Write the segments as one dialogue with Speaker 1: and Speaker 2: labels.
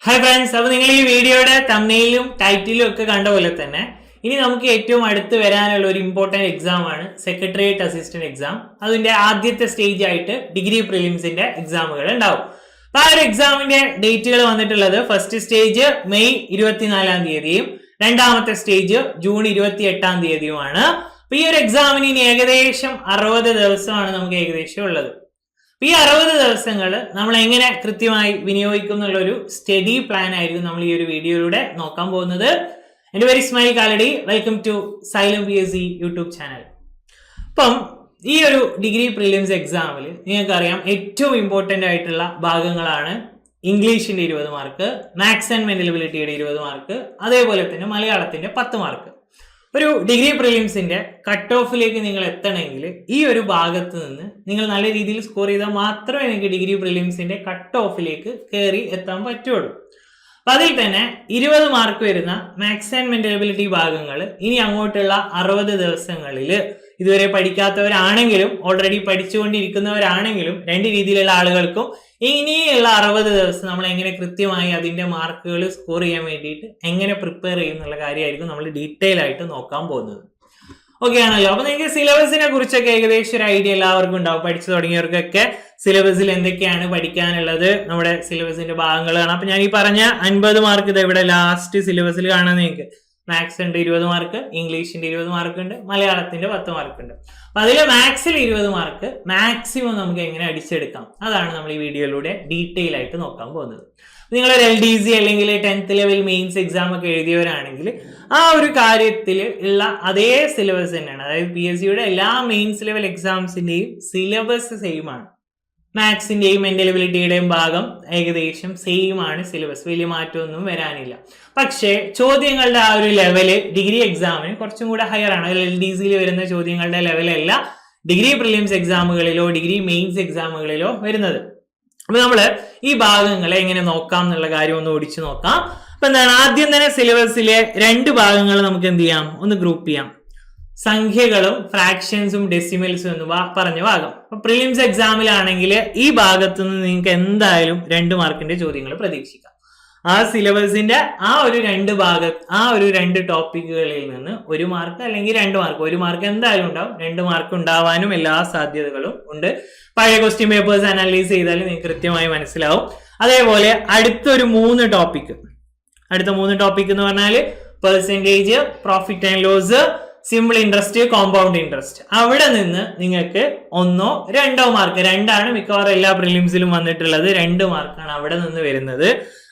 Speaker 1: Hi friends, അപ്പോൾ നിങ്ങൾ ഈ വീഡിയോയുടെ തംബ്നെയിലും ടൈറ്റിലും ഒക്കെ കണ്ട പോലെ തന്നെ ഇനി നമുക്ക് ഏറ്റവും അടുത്ത് വരാനുള്ള ഒരു ഇമ്പോർട്ടന്റ് എക്സാം ആണ് സെക്രട്ടേറിയറ്റ് അസിസ്റ്റന്റ് എക്സാം. അതിന്റെ ആദ്യത്തെ സ്റ്റേജ് ആയിട്ട് ഡിഗ്രി പ്രിലിംസിന്റെ എക്സാമുകൾ ഉണ്ടാവും. അപ്പൊ ആ ഒരു എക്സാമിന്റെ ഡേറ്റുകൾ വന്നിട്ടുള്ളത് ഫസ്റ്റ് സ്റ്റേജ് മെയ് 24-ാം തീയതിയും രണ്ടാമത്തെ സ്റ്റേജ് ജൂൺ 28-ാം തീയതിയുമാണ്. അപ്പൊ ഈ ഒരു എക്സാമിന് ഇനി ഏകദേശം 60 ദിവസമാണ് നമുക്ക് ഏകദേശം ഉള്ളത്. ഈ 60 ദിവസങ്ങൾ നമ്മൾ എങ്ങനെ കൃത്യമായി വിനിയോഗിക്കും എന്നുള്ള ഒരു സ്റ്റഡി പ്ലാൻ ആയിരിക്കും നമ്മൾ ഈ ഒരു വീഡിയോയിലൂടെ നോക്കാൻ പോകുന്നത്. എൻ്റെ പേര് Ismail Kalady. Welcome to Xylem PSC YouTube channel. അപ്പം ഈ ഒരു ഡിഗ്രി പ്രിലിംസ് എക്സാമിൽ നിങ്ങൾക്കറിയാം ഏറ്റവും ഇമ്പോർട്ടൻ്റ് ആയിട്ടുള്ള ഭാഗങ്ങളാണ് ഇംഗ്ലീഷിന്റെ 20 മാർക്ക്, മാത്സ് ആൻഡ് മെന്റൽ എബിലിറ്റിയുടെ 20 മാർക്ക്, അതേപോലെ തന്നെ മലയാളത്തിന്റെ 10 മാർക്ക്. ഒരു ഡിഗ്രി പ്രിലിംസിന്റെ കട്ട് ഓഫിലേക്ക് നിങ്ങൾ എത്തണമെങ്കിൽ ഈ ഒരു ഭാഗത്ത് നിന്ന് നിങ്ങൾ നല്ല രീതിയിൽ സ്കോർ ചെയ്താൽ മാത്രമേ നിങ്ങൾക്ക് ഡിഗ്രി പ്രിലിംസിന്റെ കട്ട് ഓഫിലേക്ക് കയറി എത്താൻ പറ്റുള്ളൂ. അപ്പൊ അതിൽ തന്നെ 20 മാർക്ക് വരുന്ന മാത്സ് ആൻഡ് മെന്റൽ എബിലിറ്റി ഭാഗങ്ങൾ ഇനി അങ്ങോട്ടുള്ള 60 ദിവസങ്ങളിൽ ഇതുവരെ പഠിക്കാത്തവരാണെങ്കിലും ഓൾറെഡി പഠിച്ചുകൊണ്ടിരിക്കുന്നവരാണെങ്കിലും രണ്ട് രീതിയിലുള്ള ആളുകൾക്കും ഇനിയുള്ള 60 ദിവസം നമ്മൾ എങ്ങനെ കൃത്യമായി അതിന്റെ മാർക്കുകൾ സ്കോർ ചെയ്യാൻ വേണ്ടിയിട്ട് എങ്ങനെ പ്രിപ്പയർ ചെയ്യുന്നുള്ള കാര്യമായിരിക്കും നമ്മൾ ഡീറ്റെയിൽ ആയിട്ട് നോക്കാൻ പോകുന്നത്. ഓക്കെ ആണല്ലോ? അപ്പൊ നിങ്ങൾക്ക് സിലബസിനെ കുറിച്ചൊക്കെ ഏകദേശം ഒരു ഐഡിയ എല്ലാവർക്കും ഉണ്ടാവും. പഠിച്ചു തുടങ്ങിയവർക്കൊക്കെ സിലബസിൽ എന്തൊക്കെയാണ് പഠിക്കാനുള്ളത്, നമ്മുടെ സിലബസിന്റെ ഭാഗങ്ങളാണ്. അപ്പൊ ഞാൻ ഈ പറഞ്ഞ 50 മാർക്ക് ഇത് ഇവിടെ ലാസ്റ്റ് സിലബസിൽ കാണാൻ നിങ്ങൾക്ക് മാത്സ് ഉണ്ട് 20 മാർക്ക്, ഇംഗ്ലീഷിന്റെ 20 മാർക്ക് ഉണ്ട്, മലയാളത്തിന്റെ 10 മാർക്ക് ഉണ്ട്. അപ്പൊ അതിൽ മാത്സിൽ 20 മാർക്ക് മാക്സിമം നമുക്ക് എങ്ങനെ അടിച്ചെടുക്കാം അതാണ് നമ്മൾ ഈ വീഡിയോയിലൂടെ ഡീറ്റെയിൽ ആയിട്ട് നോക്കാൻ പോകുന്നത്. നിങ്ങളൊരു LDC അല്ലെങ്കിൽ 10th ലെവൽ മെയിൻസ് എക്സാം ഒക്കെ എഴുതിയവരാണെങ്കിൽ ആ ഒരു കാര്യത്തിൽ ഉള്ള അതേ സിലബസ് തന്നെയാണ്. അതായത് PSCയുടെ എല്ലാ മെയിൻസ് ലെവൽ എക്സാംസിന്റെയും സിലബസ് സെയിം ആണ്. മാത്സിന്റെയും മെന്റൽ എബിലിറ്റിയുടെയും ഭാഗം ഏകദേശം സെയിം ആണ് സിലബസ്, വലിയ മാറ്റമൊന്നും വരാനില്ല. പക്ഷേ ചോദ്യങ്ങളുടെ ആ ഒരു ലെവല് ഡിഗ്രി എക്സാമിന് കുറച്ചും കൂടെ ഹയർ ആണ്. LDCയിൽ വരുന്ന ചോദ്യങ്ങളുടെ ലെവലല്ല ഡിഗ്രി പ്രിലിംസ് എക്സാമുകളിലോ ഡിഗ്രി മെയിൻസ് എക്സാമുകളിലോ വരുന്നത്. അപ്പൊ നമ്മള് ഈ ഭാഗങ്ങളെ എങ്ങനെ നോക്കാം എന്നുള്ള കാര്യം ഒന്ന് ഓടിച്ചു നോക്കാം. അപ്പൊ എന്താണ്, ആദ്യം തന്നെ സിലബസിലെ 2 ഭാഗങ്ങൾ നമുക്ക് എന്ത് ചെയ്യാം, ഒന്ന് ഗ്രൂപ്പ് ചെയ്യാം. സംഖ്യകളും ഫ്രാക്ഷൻസും ഡെസിമൽസും എന്ന് പറഞ്ഞ ഭാഗം. അപ്പൊ പ്രിലിംസ് എക്സാമിലാണെങ്കിൽ ഈ ഭാഗത്തു നിന്ന് നിങ്ങൾക്ക് എന്തായാലും 2 മാർക്കിന്റെ ചോദ്യങ്ങൾ പ്രതീക്ഷിക്കാം. ആ സിലബസിന്റെ ആ ഒരു 2 ടോപ്പിക്കുകളിൽ നിന്ന് 1 മാർക്ക് അല്ലെങ്കിൽ 2 മാർക്ക്, 1 മാർക്ക് എന്തായാലും ഉണ്ടാവും, 2 മാർക്ക് ഉണ്ടാവാനും എല്ലാ സാധ്യതകളും ഉണ്ട്. പഴയ ക്വസ്റ്റ്യൻ പേപ്പേഴ്സ് അനലൈസ് ചെയ്താൽ നിങ്ങൾക്ക് കൃത്യമായി മനസ്സിലാവും. അതേപോലെ അടുത്ത 3 ടോപ്പിക് എന്ന് പറഞ്ഞാൽ percentage, profit and loss, simple interest, compound interest. അവിടെ നിന്ന് നിങ്ങൾക്ക് 1 or 2 മാർക്ക്, 2 മിക്കവാറും എല്ലാ പ്രിലിംസിലും വന്നിട്ടുള്ളത്, 2 മാർക്കാണ് അവിടെ നിന്ന് വരുന്നത്.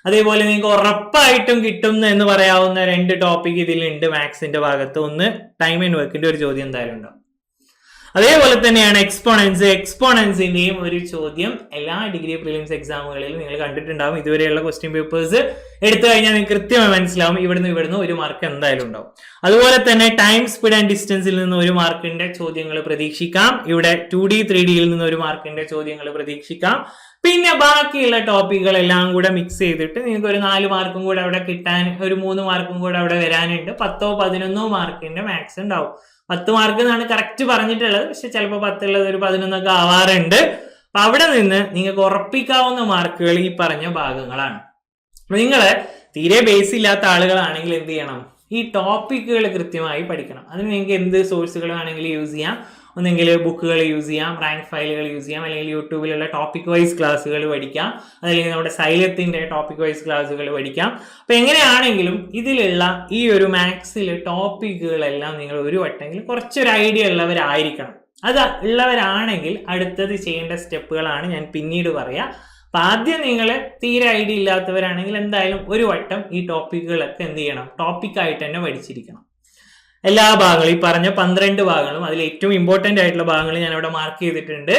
Speaker 1: അതേപോലെ നിങ്ങൾക്ക് ഉറപ്പായിട്ടും കിട്ടും എന്ന് പറയാവുന്ന 2 ടോപ്പിക് ഇതിലുണ്ട് മാത്സിന്റെ ഭാഗത്ത്. ഒന്ന് ടൈം ആൻഡ് വർക്കിന്റെ ഒരു ചോദ്യം എന്തായാലും ഉണ്ടാവും. അതേപോലെ തന്നെയാണ് എക്സ്പോണൻസിന്റെയും ഒരു ചോദ്യം എല്ലാ ഡിഗ്രി പ്രിലിംസ് എക്സാമുകളിലും നിങ്ങൾ കണ്ടിട്ടുണ്ടാവും. ഇതുവരെയുള്ള ക്വസ്റ്റ്യൻ പേപ്പേഴ്സ് എടുത്തു കഴിഞ്ഞാൽ നിങ്ങൾക്ക് കൃത്യമായി മനസ്സിലാവും ഇവിടുന്ന് 1 മാർക്ക് എന്തായാലും ഉണ്ടാവും. അതുപോലെ തന്നെ ടൈം, സ്പീഡ് ആൻഡ് ഡിസ്റ്റൻസിൽ നിന്ന് 1 മാർക്കിന്റെ ചോദ്യങ്ങൾ പ്രതീക്ഷിക്കാം. ഇവിടെ 2D 3Dയിൽ നിന്ന് 1 മാർക്കിന്റെ ചോദ്യങ്ങൾ പ്രതീക്ഷിക്കാം. പിന്നെ ബാക്കിയുള്ള ടോപ്പിക്കുകളെല്ലാം കൂടെ മിക്സ് ചെയ്തിട്ട് നിങ്ങൾക്ക് ഒരു 4 മാർക്കും കൂടെ അവിടെ കിട്ടാൻ, ഒരു 3 മാർക്കും കൂടെ അവിടെ വരാനുണ്ട്. 10 or 11 മാർക്കിന്റെ മാത്സ് ഉണ്ടാവും. 10 മാർക്ക് എന്നാണ് കറക്റ്റ് പറഞ്ഞിട്ടുള്ളത്, പക്ഷെ ചിലപ്പോൾ 10 ഉള്ളത് ഒരു 11 ആവാറുണ്ട്. അപ്പൊ അവിടെ നിന്ന് നിങ്ങൾക്ക് ഉറപ്പിക്കാവുന്ന മാർക്കുകൾ ഈ പറഞ്ഞ ഭാഗങ്ങളാണ്. നിങ്ങൾ തീരെ ബേസ് ഇല്ലാത്ത ആളുകളാണെങ്കിൽ എന്ത് ചെയ്യണം, ഈ ടോപ്പിക്കുകൾ കൃത്യമായി പഠിക്കണം. അതിന് നിങ്ങൾക്ക് എന്ത് സോഴ്സുകൾ വേണമെങ്കിലും യൂസ് ചെയ്യാം. ഒന്നെങ്കിൽ ബുക്കുകൾ യൂസ് ചെയ്യാം, റാങ്ക് ഫയലുകൾ യൂസ് ചെയ്യാം, അല്ലെങ്കിൽ യൂട്യൂബിലുള്ള ടോപ്പിക് വൈസ് ക്ലാസ്സുകൾ പഠിക്കാം, അതല്ലെങ്കിൽ നമ്മുടെ സൈലത്തിന്റെ ടോപ്പിക് വൈസ് ക്ലാസ്സുകൾ പഠിക്കാം. അപ്പൊ എങ്ങനെയാണെങ്കിലും ഇതിലുള്ള ഈ ഒരു മാത്സിലെ ടോപ്പിക്കുകളെല്ലാം നിങ്ങൾ ഒരു വട്ടെങ്കിലും കുറച്ചൊരു ഐഡിയ ഉള്ളവരായിരിക്കണം. അത് ഉള്ളവരാണെങ്കിൽ അടുത്തത് ചെയ്യേണ്ട സ്റ്റെപ്പുകളാണ് ഞാൻ പിന്നീട് പറയാം. അപ്പൊ ആദ്യം നിങ്ങൾ തീരെ ഐഡിയ ഇല്ലാത്തവരാണെങ്കിൽ എന്തായാലും ഒരു വട്ടം ഈ ടോപ്പിക്കുകളൊക്കെ എന്ത് ചെയ്യണം, ടോപ്പിക്കായിട്ട് തന്നെ പഠിച്ചിരിക്കണം. എല്ലാ ഭാഗങ്ങളും, ഈ പറഞ്ഞ 12 ഭാഗങ്ങളും, അതിൽ ഏറ്റവും ഇമ്പോർട്ടന്റ് ആയിട്ടുള്ള ഭാഗങ്ങൾ ഞാൻ അവിടെ മാർക്ക് ചെയ്തിട്ടുണ്ട്.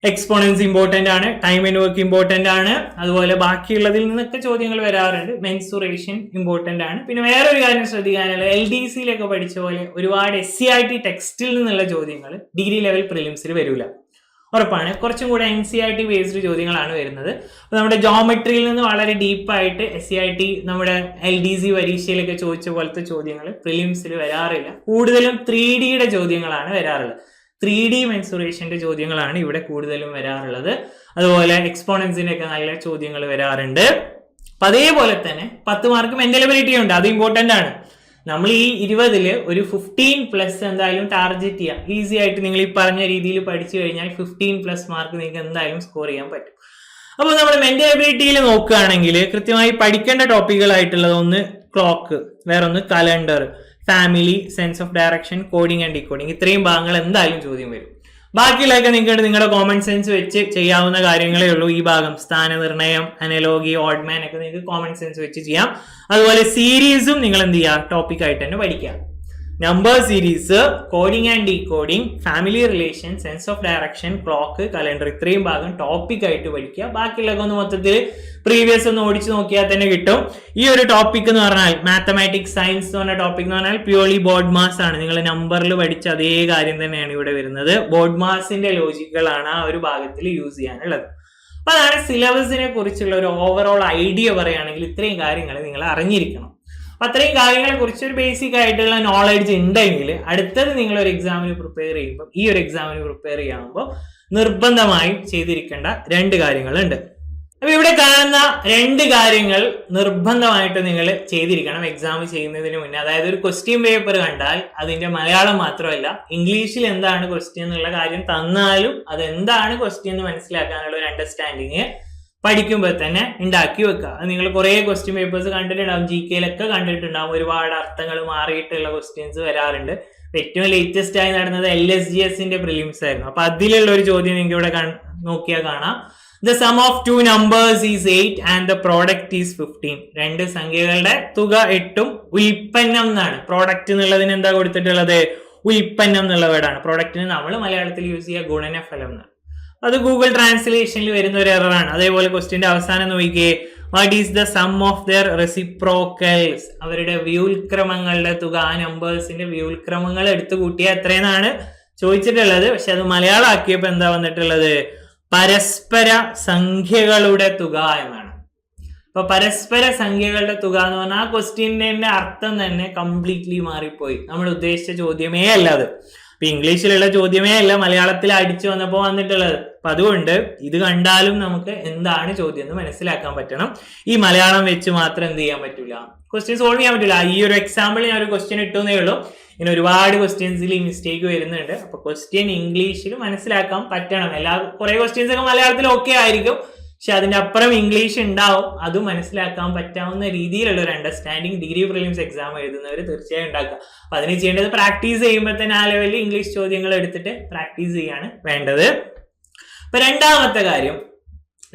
Speaker 1: എക്സ്പോണൻസ് ഇമ്പോർട്ടന്റ് ആണ്, ടൈം ആൻഡ് വർക്ക് ഇമ്പോർട്ടന്റ് ആണ്, അതുപോലെ ബാക്കിയുള്ളതിൽ നിന്നൊക്കെ ചോദ്യങ്ങൾ വരാറുണ്ട്. മെൻസുറേഷൻ ഇമ്പോർട്ടന്റ് ആണ്. പിന്നെ വേറൊരു കാര്യം ശ്രദ്ധിക്കാനുള്ള, LDCയിലൊക്കെ പഠിച്ച പോലെ ഒരുപാട് SCERT ടെക്സ്റ്റിൽ നിന്നുള്ള ചോദ്യങ്ങൾ ഡിഗ്രി ലെവൽ പ്രിലിംസിൽ വരില്ല, ഉറപ്പാണ്. കുറച്ചും കൂടെ NCERT ബേസ്ഡ് ചോദ്യങ്ങളാണ് വരുന്നത്. അപ്പൊ നമ്മുടെ ജോമെട്രിയിൽ നിന്ന് വളരെ ഡീപ്പായിട്ട് SCERT നമ്മുടെ LDC പരീക്ഷയിലൊക്കെ ചോദിച്ച പോലത്തെ ചോദ്യങ്ങൾ പ്രിലിംസിൽ വരാറില്ല. കൂടുതലും 3Dയുടെ ചോദ്യങ്ങളാണ് വരാറുള്ളത്. 3D മെൻസുറേഷന്റെ ചോദ്യങ്ങളാണ് ഇവിടെ കൂടുതലും വരാറുള്ളത്. അതുപോലെ എക്സ്പോണൻസിന്റെ ഒക്കെ നല്ല ചോദ്യങ്ങൾ വരാറുണ്ട്. അപ്പൊ അതേപോലെ തന്നെ 10 മാർക്ക് മെന്റൽ എബിലിറ്റി ഉണ്ട്, അത് ഇമ്പോർട്ടന്റ് ആണ്. നമ്മൾ ഈ 20 ഒരു 15+ എന്തായാലും ടാർഗറ്റ് ചെയ്യാം. ഈസി ആയിട്ട് നിങ്ങൾ ഈ പറഞ്ഞ രീതിയിൽ പഠിച്ചു കഴിഞ്ഞാൽ 15+ മാർക്ക് നിങ്ങൾക്ക് എന്തായാലും സ്കോർ ചെയ്യാൻ പറ്റും. അപ്പോൾ നമ്മൾ മെന്റൽ എബിലിറ്റിയിൽ നോക്കുകയാണെങ്കിൽ കൃത്യമായി പഠിക്കേണ്ട ടോപ്പിക്കുകളായിട്ടുള്ളത് ഒന്ന് ക്ലോക്ക്, വേറൊന്ന് calendar, family, sense of direction, coding and decoding. ഇത്രയും ഭാഗങ്ങൾ എന്തായാലും ചോദ്യം വരും. ബാക്കിയുള്ളതൊക്കെ നിങ്ങൾക്ക് നിങ്ങളുടെ കോമൺ സെൻസ് വെച്ച് ചെയ്യാവുന്ന കാര്യങ്ങളേ ഉള്ളൂ. ഈ ഭാഗം സ്ഥാനനിർണ്ണയം, അനലോഗി, ഓഡ്മാൻ ഒക്കെ നിങ്ങൾക്ക് കോമൺ സെൻസ് വെച്ച് ചെയ്യാം. അതുപോലെ സീരീസും നിങ്ങൾ എന്ത് ചെയ്യുക, ടോപ്പിക് ആയിട്ട് തന്നെ പഠിക്കുക. Number series, coding and decoding, family relation, sense of direction, clock, calendar, ഇത്രയും ഭാഗം ടോപ്പിക് ആയിട്ട് പഠിക്കുക. ബാക്കിയുള്ളതൊക്കെ ഒന്ന് മൊത്തത്തിൽ പ്രീവിയസ് ഒന്ന് ഓടിച്ചു നോക്കിയാൽ തന്നെ കിട്ടും. ഈ ഒരു ടോപ്പിക് എന്ന് പറഞ്ഞാൽ മാത്തമാറ്റിക്സ്, സയൻസ് എന്ന് പറഞ്ഞ ടോപ്പിക് എന്ന് പറഞ്ഞാൽ പ്യൂർലി ബോർഡ് മാസ് ആണ്. നിങ്ങൾ നമ്പറിൽ പഠിച്ച അതേ കാര്യം തന്നെയാണ് ഇവിടെ വരുന്നത്. ബോർഡ് മാസിന്റെ ലോജിക്കുകളാണ് ആ ഒരു ഭാഗത്തിൽ യൂസ് ചെയ്യാനുള്ളത്. അപ്പൊ അതാണ് സിലബസിനെ കുറിച്ചുള്ള ഒരു ഓവറോൾ ഐഡിയ പറയുകയാണെങ്കിൽ ഇത്രയും കാര്യങ്ങൾ നിങ്ങൾ അറിഞ്ഞിരിക്കണം. അപ്പൊ അത്രയും കാര്യങ്ങളെ കുറിച്ച് ഒരു ബേസിക് ആയിട്ടുള്ള നോളജ് ഉണ്ടെങ്കിൽ അടുത്തത് നിങ്ങൾ ഒരു എക്സാമിന് പ്രിപ്പയർ ചെയ്യുമ്പോൾ, ഈ ഒരു എക്സാമിന് പ്രിപ്പയർ ചെയ്യുമ്പോൾ നിർബന്ധമായും ചെയ്തിരിക്കേണ്ട 2 കാര്യങ്ങളുണ്ട്. അപ്പൊ ഇവിടെ കാണുന്ന 2 കാര്യങ്ങൾ നിർബന്ധമായിട്ട് നിങ്ങൾ ചെയ്തിരിക്കണം എക്സാം ചെയ്യുന്നതിന് മുന്നേ. അതായത് ഒരു ക്വസ്റ്റ്യൻ പേപ്പർ കണ്ടാൽ അതിന്റെ മലയാളം മാത്രമല്ല ഇംഗ്ലീഷിൽ എന്താണ് ക്വസ്റ്റ്യൻ എന്നുള്ള കാര്യം തന്നാലും അതെന്താണ് ക്വസ്റ്റ്യൻ എന്ന് മനസ്സിലാക്കാനുള്ള ഒരു അണ്ടർസ്റ്റാൻഡിങ് പഠിക്കുമ്പോൾ തന്നെ ഉണ്ടാക്കി വെക്കുക. അത് നിങ്ങൾ കുറെ ക്വസ്റ്റ്യൻ പേപ്പേഴ്സ് കണ്ടിട്ടുണ്ടാവും, GK-ലൊക്കെ കണ്ടിട്ടുണ്ടാവും. ഒരുപാട് അർത്ഥങ്ങൾ മാറിയിട്ടുള്ള ക്വസ്റ്റ്യൻസ് വരാറുണ്ട്. ഏറ്റവും ലേറ്റസ്റ്റ് ആയി നടന്നത് LSGSന്റെ പ്രിലിംസ് ആയിരുന്നു. അപ്പൊ അതിലുള്ള ഒരു ചോദ്യം നിങ്ങൾക്ക് ഇവിടെ നോക്കിയാൽ കാണാം. The sum of 2 numbers is 8 and the product is 15. 2 സംഖ്യകളുടെ തുക 8ഉം ഉൽപ്പന്നം എന്നാണ്. പ്രോഡക്റ്റ് എന്നുള്ളതിന് എന്താ കൊടുത്തിട്ടുള്ളത്, ഉൽപ്പന്നം എന്നുള്ള വേർഡാണ്. പ്രോഡക്റ്റിന് നമ്മൾ മലയാളത്തിൽ യൂസ് ചെയ്യുക ഗുണനഫലം എന്നാണ്. അത് ഗൂഗിൾ ട്രാൻസ്ലേഷനിൽ വരുന്ന ഒരു എററാണ്. അതേപോലെ ക്വസ്റ്റ്യന്റെ അവസാനം നോക്കിയേ, what is the sum of their reciprocals, അവരുടെ വ്യൂൽക്രമങ്ങളുടെ തുക. ആ നമ്പേഴ്സിന്റെ വ്യൂൽക്രമങ്ങൾ എടുത്തു കൂട്ടിയാൽ എത്രയെന്നാണ് ചോദിച്ചിട്ടുള്ളത്. പക്ഷെ അത് മലയാളം ആക്കിയപ്പോ എന്താ വന്നിട്ടുള്ളത്, പരസ്പര സംഖ്യകളുടെ തുക എന്നാണ്. അപ്പൊ പരസ്പര സംഖ്യകളുടെ തുക എന്ന് പറഞ്ഞാൽ ആ ക്വസ്റ്റ്യന്റെ അർത്ഥം തന്നെ കംപ്ലീറ്റ്ലി മാറിപ്പോയി. നമ്മൾ ഉദ്ദേശിച്ച ചോദ്യമേ അല്ല അത്. ഇപ്പൊ ഇംഗ്ലീഷിലുള്ള ചോദ്യമേ അല്ല മലയാളത്തിൽ അടിച്ചു വന്നപ്പോ വന്നിട്ടുള്ളത്. അപ്പൊ അതുകൊണ്ട് ഇത് കണ്ടാലും നമുക്ക് എന്താണ് ചോദ്യം എന്ന് മനസ്സിലാക്കാൻ പറ്റണം. ഈ മലയാളം വെച്ച് മാത്രം എന്ത് ചെയ്യാൻ പറ്റൂല, ക്വസ്റ്റ്യൻ സോൾവ് ചെയ്യാൻ പറ്റില്ല. ഈ ഒരു എക്സാമ്പിൾ ഞാൻ ഒരു ക്വസ്റ്റ്യൻ ഇട്ടുന്നേ ഉള്ളൂ. ഇങ്ങനെ ഒരുപാട് ക്വസ്റ്റ്യൻസിൽ ഈ മിസ്റ്റേക്ക് വരുന്നുണ്ട്. അപ്പൊ ക്വസ്റ്റ്യൻ ഇംഗ്ലീഷിൽ മനസ്സിലാക്കാൻ പറ്റണം. കുറെ ക്വസ്റ്റ്യൻസ് ഒക്കെ മലയാളത്തിൽ ഓക്കെ ആയിരിക്കും, പക്ഷെ അതിന്റെ അപ്പുറം ഇംഗ്ലീഷ് ഉണ്ടാവും. അത് മനസ്സിലാക്കാൻ പറ്റാവുന്ന രീതിയിലുള്ള ഒരു അണ്ടർസ്റ്റാൻഡിങ് ഡിഗ്രി പ്രിലിംസ് എക്സാം എഴുതുന്നവർ തീർച്ചയായും ഉണ്ടാക്കുക. അപ്പൊ അതിന് ചെയ്യേണ്ടത് പ്രാക്ടീസ് ചെയ്യുമ്പോൾ തന്നെ ആ ലെവലിൽ ഇംഗ്ലീഷ് ചോദ്യങ്ങൾ എടുത്തിട്ട് പ്രാക്ടീസ് ചെയ്യാണ് വേണ്ടത്. അപ്പൊ രണ്ടാമത്തെ കാര്യം,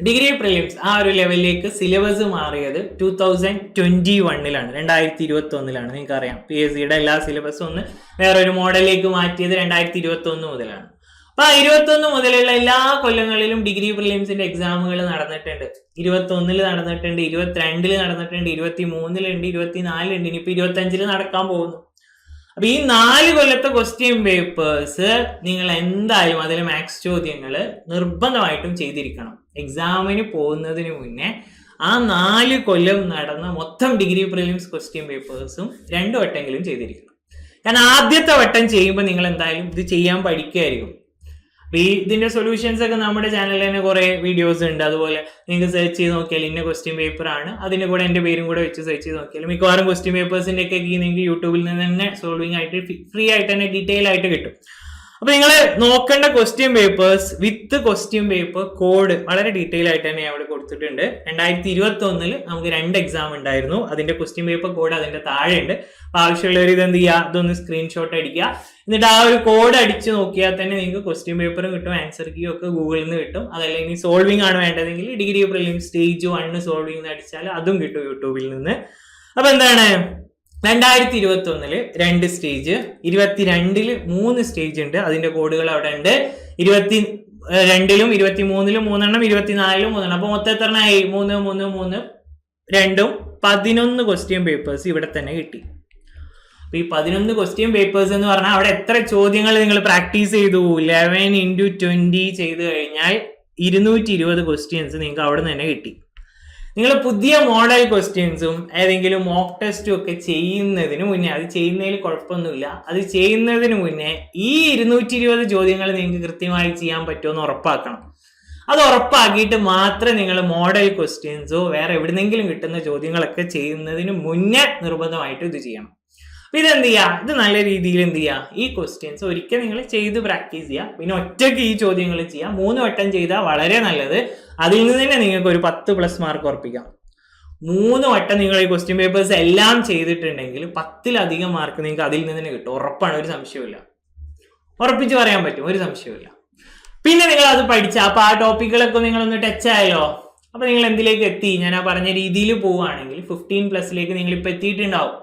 Speaker 1: ഡിഗ്രി പ്രിലിംസ് ആ ഒരു ലെവലിലേക്ക് സിലബസ് മാറിയത് 2021-ലാണ്, 2021-ലാണ്. നിങ്ങൾക്കറിയാം PSCയുടെ എല്ലാ സിലബസും ഒന്ന് വേറൊരു മോഡലിലേക്ക് മാറ്റിയത് 2021 മുതലാണ്. അപ്പൊ 21 മുതലുള്ള എല്ലാ കൊല്ലങ്ങളിലും ഡിഗ്രി പ്രിലിംസിന്റെ എക്സാമുകൾ നടന്നിട്ടുണ്ട്. 21 നടന്നിട്ടുണ്ട്, 22 നടന്നിട്ടുണ്ട്, 23 24 ഇനിയിപ്പോ 25 നടക്കാൻ പോകുന്നു. അപ്പൊ ഈ 4 കൊല്ലത്തെ ക്വസ്റ്റ്യൻ പേപ്പേഴ്സ് നിങ്ങൾ എന്തായാലും അതിലെ മാത്സ് ചോദ്യങ്ങൾ നിർബന്ധമായിട്ടും ചെയ്തിരിക്കണം. എക്സാമിന് പോകുന്നതിന് മുന്നേ ആ 4 കൊല്ലം നടന്ന മൊത്തം ഡിഗ്രി പ്രിലിംസ് ക്വസ്റ്റ്യൻ പേപ്പേഴ്സും 2 വട്ടമെങ്കിലും ചെയ്തിരിക്കണം. കാരണം ആദ്യത്തെ വട്ടം ചെയ്യുമ്പോൾ നിങ്ങൾ എന്തായാലും ഇത് ചെയ്യാൻ പഠിക്കുകയായിരിക്കും. അപ്പൊ ഇതിന്റെ സൊല്യൂഷൻസ് ഒക്കെ നമ്മുടെ ചാനലിൽ തന്നെ കുറെ വീഡിയോസ് ഉണ്ട്. അതുപോലെ നിങ്ങൾക്ക് സെർച്ച് ചെയ്ത് നോക്കിയാൽ ഇന്ന ക്വസ്റ്റ്യൻ പേപ്പർ ആണ്, അതിന്റെ കൂടെ എന്റെ പേരും കൂടെ വെച്ച് സെർച്ച് ചെയ്ത് നോക്കിയാൽ മിക്കവാറും ക്വസ്റ്റ്യൻ പേപ്പേഴ്സിന്റെ ഒക്കെ നിങ്ങൾക്ക് യൂട്യൂബിൽ നിന്ന് തന്നെ സോൾവിംഗ് ആയിട്ട് ഫ്രീ ആയിട്ട് തന്നെ ഡീറ്റെയിൽ ആയിട്ട് കിട്ടും. അപ്പൊ നിങ്ങൾ നോക്കേണ്ട question papers with question paper code വളരെ ഡീറ്റെയിൽ ആയിട്ട് തന്നെ അവിടെ കൊടുത്തിട്ടുണ്ട്. 2021 നമുക്ക് 2 എക്സാം ഉണ്ടായിരുന്നു. അതിന്റെ ക്വസ്റ്റ്യൻ പേപ്പർ കോഡ് അതിന്റെ താഴെ ഉണ്ട്. അപ്പൊ ആവശ്യമുള്ളവർ ഇത് എന്ത് ചെയ്യുക, അതൊന്ന് സ്ക്രീൻഷോട്ട് അടിക്കുക. എന്നിട്ട് ആ ഒരു കോഡ് അടിച്ച് നോക്കിയാൽ തന്നെ നിങ്ങൾക്ക് ക്വസ്റ്റ്യൻ പേപ്പറും കിട്ടും, ആൻസർ കീ ഒക്കെ ഗൂഗിളിൽ നിന്ന് കിട്ടും. അതല്ലെങ്കിൽ സോൾവിംഗ് ആണ് വേണ്ടതെങ്കിൽ ഡിഗ്രി പ്രിലിം സ്റ്റേജ് 1 സോൾവിംഗ് എന്ന് അടിച്ചാൽ അതും കിട്ടും യൂട്യൂബിൽ നിന്ന്. അപ്പൊ എന്താണ്, 2021 2 സ്റ്റേജ്, 22 3 സ്റ്റേജ് ഉണ്ട്. അതിന്റെ കോഡുകൾ അവിടെ ഉണ്ട്. 22-ലും 23-ലും 3 24-ലും 3. അപ്പൊ മൊത്തം എത്രയായി, 3 3 3 2 11 ക്വസ്റ്റ്യൻ പേപ്പേഴ്സ് ഇവിടെ തന്നെ കിട്ടി. അപ്പൊ ഈ 11 ക്വസ്റ്റ്യൻ പേപ്പേഴ്സ് എന്ന് പറഞ്ഞാൽ അവിടെ എത്ര ചോദ്യങ്ങൾ നിങ്ങൾ പ്രാക്ടീസ് ചെയ്തു, 11 × 20 ചെയ്ത് കഴിഞ്ഞാൽ 220 ക്വസ്റ്റ്യൻസ് നിങ്ങൾക്ക് അവിടെ നിന്ന് തന്നെ കിട്ടി. നിങ്ങൾ പുതിയ മോഡൽ ക്വസ്റ്റ്യൻസും ഏതെങ്കിലും മോക്ക് ടെസ്റ്റും ഒക്കെ ചെയ്യുന്നതിന് മുന്നേ, അത് ചെയ്യുന്നതിൽ കുഴപ്പമൊന്നുമില്ല, അത് ചെയ്യുന്നതിന് മുന്നേ ഈ 220 ചോദ്യങ്ങൾ നിങ്ങൾക്ക് കൃത്യമായി ചെയ്യാൻ പറ്റുമെന്ന് ഉറപ്പാക്കണം. അത് ഉറപ്പാക്കിയിട്ട് മാത്രം നിങ്ങൾ മോഡൽ ക്വസ്റ്റ്യൻസോ വേറെ എവിടുന്നെങ്കിലും കിട്ടുന്ന ചോദ്യങ്ങളൊക്കെ ചെയ്യുന്നതിന് മുന്നേ നിർബന്ധമായിട്ട് ഇത് ചെയ്യണം. അപ്പൊ ഇതെന്ത് ചെയ്യുക, ഇത് നല്ല രീതിയിൽ എന്ത് ചെയ്യുക, ഈ ക്വസ്റ്റ്യൻസ് ഒരിക്കൽ നിങ്ങൾ ചെയ്ത് പ്രാക്ടീസ് ചെയ്യുക. പിന്നെ ഒറ്റയ്ക്ക് ഈ ചോദ്യങ്ങൾ ചെയ്യുക. 3 വട്ടം ചെയ്താൽ വളരെ നല്ലത്. അതിൽ നിന്ന് തന്നെ നിങ്ങൾക്ക് ഒരു 10+ മാർക്ക് ഉറപ്പിക്കാം. 3 വട്ടം നിങ്ങൾ ഈ ക്വസ്റ്റ്യൻ പേപ്പേഴ്സ് എല്ലാം ചെയ്തിട്ടുണ്ടെങ്കിൽ 10-ലധികം മാർക്ക് നിങ്ങൾക്ക് അതിൽ നിന്ന് തന്നെ കിട്ടും. ഉറപ്പാണ്, ഒരു സംശയമില്ല. ഉറപ്പിച്ച് പറയാൻ പറ്റും, ഒരു സംശയമില്ല. പിന്നെ നിങ്ങൾ അത് പഠിച്ച അപ്പൊ ആ ടോപ്പിക്കുകളൊക്കെ നിങ്ങളൊന്ന് ടച്ച് ആയല്ലോ. അപ്പൊ നിങ്ങൾ എന്തിലേക്ക് എത്തി, ഞാൻ ആ പറഞ്ഞ രീതിയിൽ പോവുകയാണെങ്കിൽ 15+ നിങ്ങൾ ഇപ്പൊ എത്തിയിട്ടുണ്ടാവും.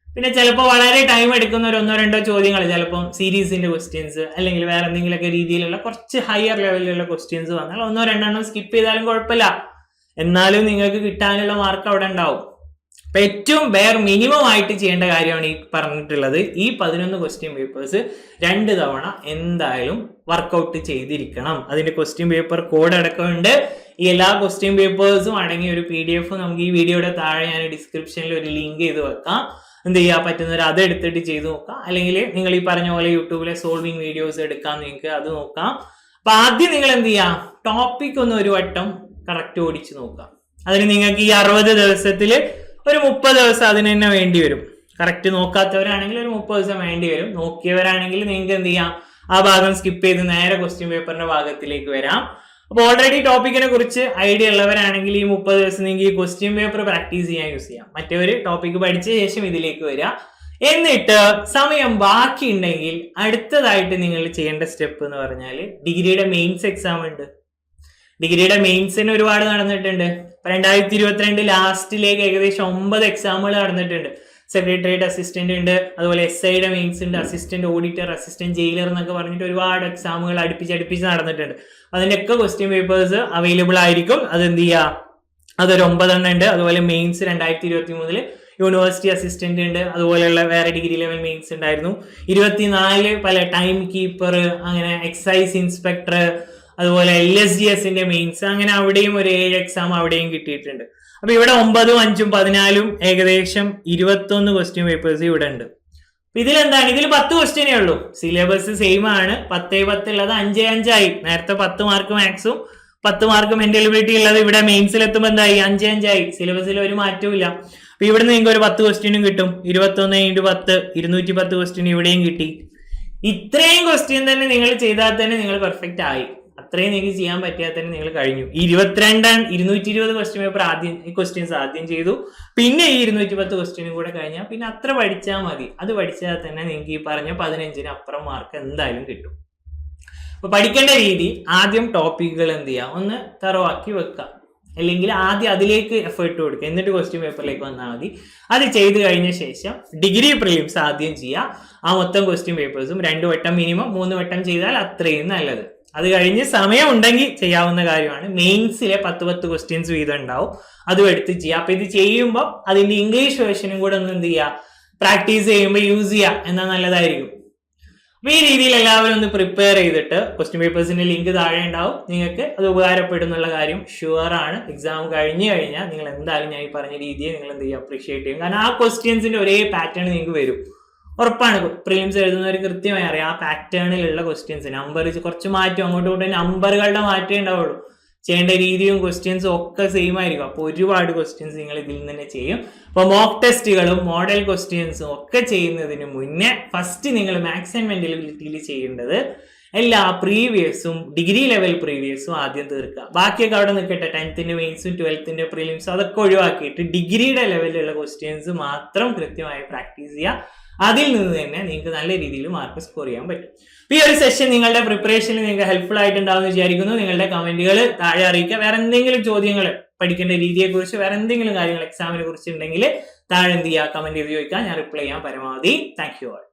Speaker 1: പിന്നെ ചിലപ്പോൾ വളരെ ടൈം എടുക്കുന്ന ഒരു 1-2 ചോദ്യങ്ങൾ, ചിലപ്പം സീരീസിന്റെ ക്വസ്റ്റ്യൻസ് അല്ലെങ്കിൽ വേറെ എന്തെങ്കിലുമൊക്കെ രീതിയിലുള്ള കുറച്ച് ഹയർ ലെവലിലുള്ള ക്വസ്റ്റ്യൻസ് വന്നാൽ 1-2 സ്കിപ്പ് ചെയ്താലും കുഴപ്പമില്ല. എന്നാലും നിങ്ങൾക്ക് കിട്ടാനുള്ള മാർക്ക് അവിടെ ഉണ്ടാവും. അപ്പൊ ഏറ്റവും മിനിമം ആയിട്ട് ചെയ്യേണ്ട കാര്യമാണ് ഈ പറഞ്ഞിട്ടുള്ളത്. ഈ 11 ക്വസ്റ്റ്യൻ പേപ്പേഴ്സ് 2 തവണ എന്തായാലും വർക്കൗട്ട് ചെയ്തിരിക്കണം. അതിന്റെ ക്വസ്റ്റ്യൻ പേപ്പർ കോഡ് അടക്കമുണ്ട്. ഈ എല്ലാ ക്വസ്റ്റ്യൻ പേപ്പേഴ്സും അടങ്ങിയ ഒരു PDF നമുക്ക് ഈ വീഡിയോയുടെ താഴെ ഞാൻ ഡിസ്ക്രിപ്ഷനിൽ ഒരു ലിങ്ക് ചെയ്ത് വെക്കാം. എന്ത് ചെയ്യാൻ പറ്റുന്നവർ അത് എടുത്തിട്ട് ചെയ്ത് നോക്കാം. അല്ലെങ്കിൽ നിങ്ങൾ ഈ പറഞ്ഞ പോലെ യൂട്യൂബിലെ സോൾവിങ് വീഡിയോസ് എടുക്കാം, നിങ്ങൾക്ക് അത് നോക്കാം. അപ്പൊ ആദ്യം നിങ്ങൾ എന്ത് ചെയ്യാം, ടോപ്പിക് ഒന്ന് ഒരു വട്ടം കറക്റ്റ് ഓടിച്ച് നോക്കാം. അതിന് നിങ്ങൾക്ക് ഈ 60 ദിവസത്തിൽ ഒരു 30 ദിവസം അതിന് തന്നെ വേണ്ടി വരും. കറക്റ്റ് നോക്കാത്തവരാണെങ്കിൽ ഒരു 30 ദിവസം വേണ്ടി വരും. നോക്കിയവരാണെങ്കിൽ നിങ്ങൾക്ക് എന്ത് ചെയ്യാം, ആ ഭാഗം സ്കിപ്പ് ചെയ്ത് നേരെ ക്വസ്റ്റ്യൻ പേപ്പറിന്റെ ഭാഗത്തിലേക്ക് വരാം. അപ്പൊ ഓൾറെഡി ടോപ്പിക്കിനെ കുറിച്ച് ഐഡിയ ഉള്ളവരാണെങ്കിൽ ഈ 30 ദിവസം നിങ്ങൾക്ക് ഈ ക്വസ്റ്റ്യൻ പേപ്പർ പ്രാക്ടീസ് ചെയ്യാൻ യൂസ് ചെയ്യാം. മറ്റൊരു ടോപ്പിക്ക് പഠിച്ച ശേഷം ഇതിലേക്ക് വരിക. എന്നിട്ട് സമയം ബാക്കി ഉണ്ടെങ്കിൽ അടുത്തതായിട്ട് നിങ്ങൾ ചെയ്യേണ്ട സ്റ്റെപ്പ് എന്ന് പറഞ്ഞാൽ ഡിഗ്രിയുടെ മെയിൻസ് എക്സാം ഉണ്ട്. ഡിഗ്രിയുടെ മെയിൻസിന് ഒരുപാട് നടന്നിട്ടുണ്ട്. 2022 ലാസ്റ്റിലേക്ക് ഏകദേശം 9 എക്സാമുകൾ നടന്നിട്ടുണ്ട്. സെക്രട്ടേറിയറ്റ് അസിസ്റ്റന്റ് ഉണ്ട്, അതുപോലെ SIയുടെ മെയിൻസ് ഉണ്ട്, അസിസ്റ്റന്റ് ഓഡിറ്റർ, അസിസ്റ്റന്റ് ജയിലർ എന്നൊക്കെ പറഞ്ഞിട്ട് ഒരുപാട് എക്സാമുകൾ അടുപ്പിച്ച് നടന്നിട്ടുണ്ട്. അതിന്റെയൊക്കെ ക്വസ്റ്റ്യൻ പേപ്പേഴ്സ് അവൈലബിൾ ആയിരിക്കും. അതെന്ത് ചെയ്യുക, അതൊരു 9 ഉണ്ട്. അതുപോലെ മെയിൻസ് 2023 യൂണിവേഴ്സിറ്റി അസിസ്റ്റന്റ് ഉണ്ട്, അതുപോലെയുള്ള വേറെ ഡിഗ്രി ലെവൽ മെയിൻസ് ഉണ്ടായിരുന്നു. 24 പല ടൈം കീപ്പർ, അങ്ങനെ എക്സൈസ് ഇൻസ്പെക്ടർ, അതുപോലെ LSGSന്റെ മെയിൻസ്, അങ്ങനെ അവിടെയും ഒരു 7 എക്സാം അവിടെയും കിട്ടിയിട്ടുണ്ട്. അപ്പൊ ഇവിടെ 9, 5, 14 ഏകദേശം 21 ക്വസ്റ്റ്യൻ പേപ്പേഴ്സ് ഇവിടെ ഉണ്ട്. ഇതിലെന്താണ്, ഇതിൽ 10 ക്വസ്റ്റ്യനേ ഉള്ളൂ. സിലബസ് സെയിം ആണ്. 10 ഉള്ളത് 5 ആയി. നേരത്തെ 10 മാർക്ക് മാത്സും 10 മാർക്ക് മെന്റലിബിലിറ്റി ഉള്ളത് ഇവിടെ മെയിൻസിൽ എത്തുമ്പോൾ എന്തായി, 5 ആയി. സിലബസിൽ ഒരു മാറ്റവും ഇല്ല. അപ്പൊ ഇവിടെ നിങ്ങൾക്ക് ഒരു 10 ക്വസ്റ്റ്യനും കിട്ടും. 21 × 10 210 ക്വസ്റ്റ്യൻ ഇവിടെയും കിട്ടി. ഇത്രയും ക്വസ്റ്റ്യൻ തന്നെ നിങ്ങൾ ചെയ്താൽ തന്നെ നിങ്ങൾ പെർഫെക്റ്റ് ആയി. അത്രയും നിങ്ങൾക്ക് ചെയ്യാൻ പറ്റിയാൽ തന്നെ നിങ്ങൾ കഴിഞ്ഞു. 220 ക്വസ്റ്റ്യൻ പേപ്പർ ക്വസ്റ്റ്യൻസ് ആദ്യം ചെയ്തു. പിന്നെ ഈ 210 ക്വസ്റ്റ്യനും കൂടെ കഴിഞ്ഞാൽ പിന്നെ അത്ര പഠിച്ചാൽ മതി. അത് പഠിച്ചാൽ തന്നെ നിങ്ങൾക്ക് ഈ പറഞ്ഞ 15-ന് അപ്പുറം മാർക്ക് എന്തായാലും കിട്ടും. അപ്പൊ പഠിക്കേണ്ട രീതി, ആദ്യം ടോപ്പിക്കുകൾ എന്ത് ചെയ്യുക, ഒന്ന് തറവാക്കി വെക്കുക. അല്ലെങ്കിൽ ആദ്യം അതിലേക്ക് എഫേർട്ട് കൊടുക്കുക, എന്നിട്ട് ക്വസ്റ്റ്യൻ പേപ്പറിലേക്ക് വന്നാൽ മതി. അത് ചെയ്ത് കഴിഞ്ഞ ശേഷം ഡിഗ്രി പ്രിലിംസ് ആദ്യം ചെയ്യുക. ആ മൊത്തം ക്വസ്റ്റ്യൻ പേപ്പേഴ്സും 2 വട്ടം മിനിമം 3 വട്ടം ചെയ്താൽ അത്രയും നല്ലത്. അത് കഴിഞ്ഞ് സമയം ഉണ്ടെങ്കിൽ ചെയ്യാവുന്ന കാര്യമാണ്. മെയിൻസിലെ 10 ക്വസ്റ്റ്യൻസ് വീതം ഉണ്ടാവും, അതും എടുത്ത് ചെയ്യുക. അപ്പൊ ഇത് ചെയ്യുമ്പോൾ അതിന്റെ ഇംഗ്ലീഷ് വേർഷനും കൂടെ ഒന്ന് എന്ത് ചെയ്യുക, പ്രാക്ടീസ് ചെയ്യുമ്പോൾ യൂസ് ചെയ്യുക, എന്നാൽ നല്ലതായിരിക്കും. അപ്പൊ ഈ രീതിയിൽ എല്ലാവരും ഒന്ന് പ്രിപ്പയർ ചെയ്തിട്ട് ക്വസ്റ്റ്യൻ പേപ്പേഴ്സിന്റെ ലിങ്ക് താഴെ ഉണ്ടാവും. നിങ്ങൾക്ക് അത് ഉപകാരപ്പെടുന്നുള്ള കാര്യം ഷുവർ ആണ്. എക്സാം കഴിഞ്ഞു കഴിഞ്ഞാൽ നിങ്ങൾ എന്തായാലും ഞാൻ ഈ പറഞ്ഞ രീതിയെ നിങ്ങൾ എന്ത് ചെയ്യുക, അപ്രീഷിയേറ്റ് ചെയ്യും. കാരണം ആ ക്വസ്റ്റ്യൻസിന്റെ ഒരേ പാറ്റേൺ നിങ്ങൾക്ക് വരും, ഉറപ്പാണ്. പ്രിലിംസ് എഴുതുന്നവർ കൃത്യമായി അറിയാം ആ പാറ്റേണിലുള്ള ക്വസ്റ്റ്യൻസ്. നമ്പർ കുറച്ച് മാറ്റും, അങ്ങോട്ടും ഇങ്ങോട്ടും നമ്പറുകളുടെ മാറ്റമേ ഉണ്ടാവുള്ളൂ. ചെയ്യേണ്ട രീതിയും ക്വസ്റ്റ്യൻസും ഒക്കെ സെയിം ആയിരിക്കും. അപ്പോൾ ഒരുപാട് ക്വസ്റ്റ്യൻസ് നിങ്ങൾ ഇതിൽ നിന്ന് തന്നെ ചെയ്യും. അപ്പോൾ മോക്ക് ടെസ്റ്റുകളും മോഡൽ ക്വസ്റ്റ്യൻസും ഒക്കെ ചെയ്യുന്നതിന് മുന്നേ ഫസ്റ്റ് നിങ്ങൾ മാത്സ് ആൻഡ് മെന്റലിറ്റിയിൽ ചെയ്യേണ്ടത് എല്ലാ പ്രീവിയസും ഡിഗ്രി ലെവൽ പ്രീവിയസും ആദ്യം തീർക്കുക. ബാക്കിയൊക്കെ അവിടെ നിൽക്കട്ടെ. 10th മെയിൻസും 12th പ്രീലിംസും അതൊക്കെ ഒഴിവാക്കിയിട്ട് ഡിഗ്രിയുടെ ലെവലിലുള്ള ക്വസ്റ്റ്യൻസ് മാത്രം കൃത്യമായി പ്രാക്ടീസ് ചെയ്യുക. അതിൽ നിന്ന് തന്നെ നിങ്ങൾക്ക് നല്ല രീതിയിൽ മാർക്ക് സ്കോർ ചെയ്യാൻ പറ്റും. ഈ ഒരു സെഷൻ നിങ്ങളുടെ പ്രിപ്പറേഷനിൽ നിങ്ങൾക്ക് ഹെൽപ്ഫുൾ ആയിട്ടുണ്ടാവുമെന്ന് വിചാരിക്കുന്നു. നിങ്ങളുടെ കമന്റുകൾ താഴെ അറിയിക്കുക. വേറെ എന്തെങ്കിലും ചോദ്യങ്ങൾ, പഠിക്കേണ്ട രീതിയെക്കുറിച്ച് വേറെ എന്തെങ്കിലും കാര്യങ്ങൾ എക്സാമിനെ കുറിച്ച് ഉണ്ടെങ്കിൽ താഴെ എന്ത് ചെയ്യുക, കമന്റ് ചെയ്ത് ചോദിക്കുക. ഞാൻ റിപ്ലൈ ചെയ്യാൻ പരമാവധി. Thank you all.